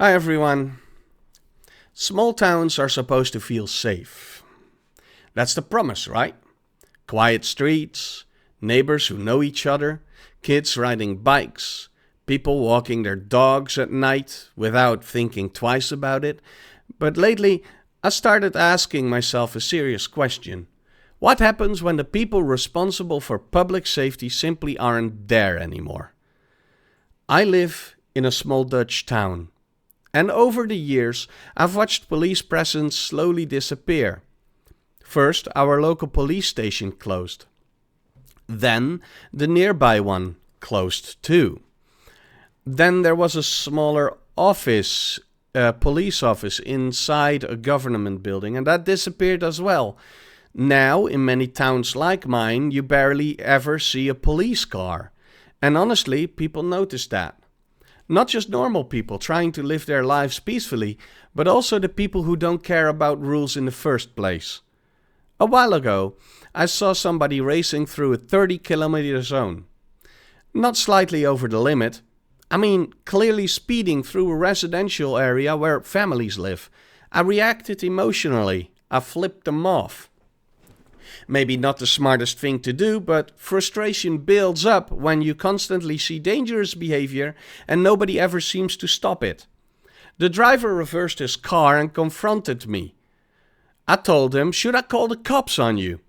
Hi everyone. Small towns are supposed to feel safe. That's the promise, right? Quiet streets, neighbors who know each other, kids riding bikes, people walking their dogs at night without thinking twice about it. But lately, I started asking myself a serious question. What happens when the people responsible for public safety simply aren't there anymore? I live in a small Dutch town. And over the years, I've watched police presence slowly disappear. First, our local police station closed. Then, the nearby one closed too. Then there was a smaller police office inside a government building, and that disappeared as well. Now, in many towns like mine, you barely ever see a police car. And honestly, people notice that. Not just normal people trying to live their lives peacefully, but also the people who don't care about rules in the first place. A while ago, I saw somebody racing through a 30-kilometer zone. Not slightly over the limit. I mean, clearly speeding through a residential area where families live. I reacted emotionally. I flipped them off. Maybe not the smartest thing to do, but frustration builds up when you constantly see dangerous behavior and nobody ever seems to stop it. The driver reversed his car and confronted me. I told him, should I call the cops on you?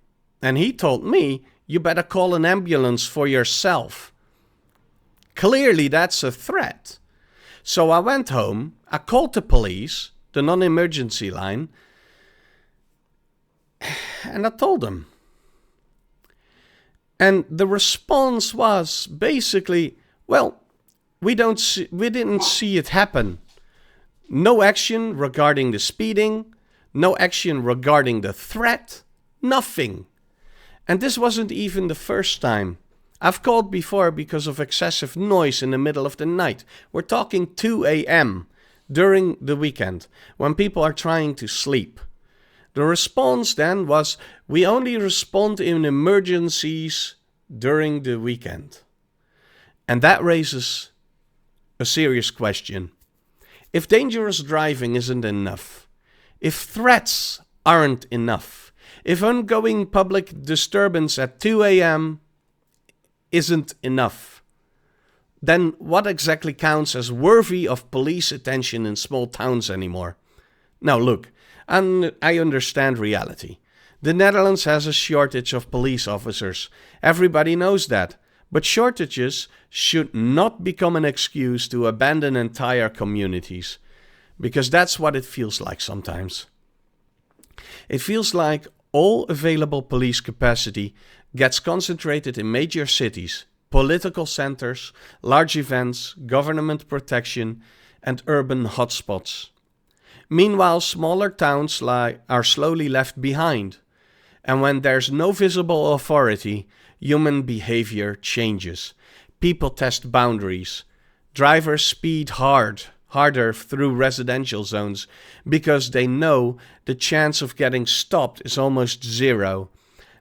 And he told me, you better call an ambulance for yourself. Clearly that's a threat. So I went home, I called the police, the non-emergency line, and I told them. And the response was basically, well, we didn't see it happen. No action regarding the speeding, no action regarding the threat, nothing. And this wasn't even the first time. I've called before because of excessive noise in the middle of the night. We're talking 2 a.m. during the weekend, when people are trying to sleep. The response then was, we only respond in emergencies during the weekend. And that raises a serious question. If dangerous driving isn't enough, if threats aren't enough, if ongoing public disturbance at 2 a.m. isn't enough, then what exactly counts as worthy of police attention in small towns anymore? Now look, and I understand reality. The Netherlands has a shortage of police officers. Everybody knows that. But shortages should not become an excuse to abandon entire communities. Because that's what it feels like sometimes. It feels like all available police capacity gets concentrated in major cities, political centers, large events, government protection, and urban hotspots. Meanwhile, smaller towns are slowly left behind. And when there's no visible authority, human behavior changes. People test boundaries. Drivers speed harder through residential zones because they know the chance of getting stopped is almost zero.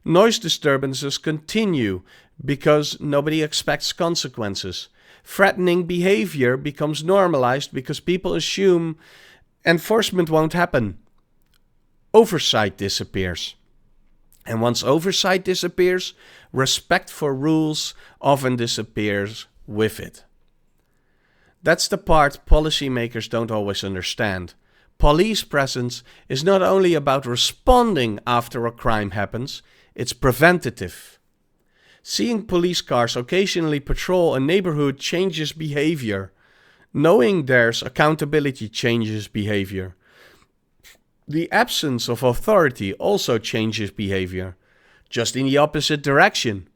Noise disturbances continue because nobody expects consequences. Threatening behavior becomes normalized because people assume enforcement won't happen. Oversight disappears. And once oversight disappears, respect for rules often disappears with it. That's the part policymakers don't always understand. Police presence is not only about responding after a crime happens, it's preventative. Seeing police cars occasionally patrol a neighborhood changes behavior. Knowing there's accountability changes behavior. The absence of authority also changes behavior, just in the opposite direction.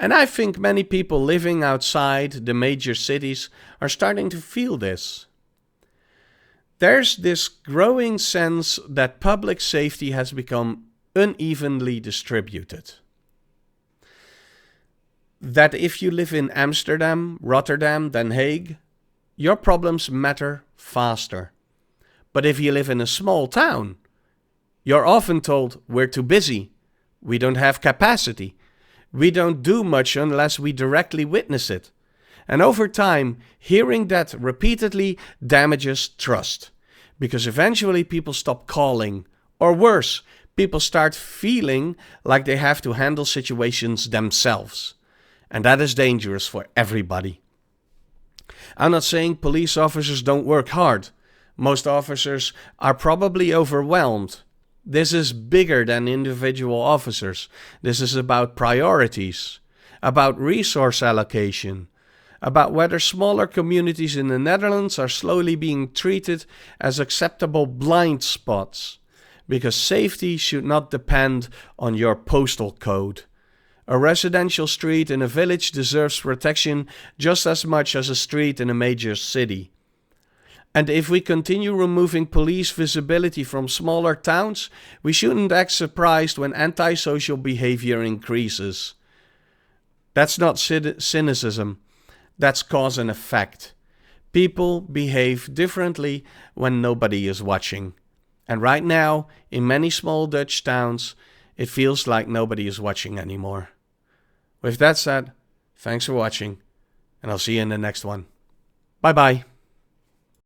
And I think many people living outside the major cities are starting to feel this. There's this growing sense that public safety has become unevenly distributed. That if you live in Amsterdam, Rotterdam, Den Haag, your problems matter faster. But if you live in a small town, you're often told, we're too busy, we don't have capacity, we don't do much unless we directly witness it. And over time, hearing that repeatedly damages trust. Because eventually people stop calling. Or worse, people start feeling like they have to handle situations themselves. And that is dangerous for everybody. I'm not saying police officers don't work hard. Most officers are probably overwhelmed. This is bigger than individual officers. This is about priorities, about resource allocation, about whether smaller communities in the Netherlands are slowly being treated as acceptable blind spots. Because safety should not depend on your postal code. A residential street in a village deserves protection just as much as a street in a major city. And if we continue removing police visibility from smaller towns, we shouldn't act surprised when antisocial behavior increases. That's not cynicism, that's cause and effect. People behave differently when nobody is watching. And right now, in many small Dutch towns, it feels like nobody is watching anymore. With that said, thanks for watching, and I'll see you in the next one. Bye bye.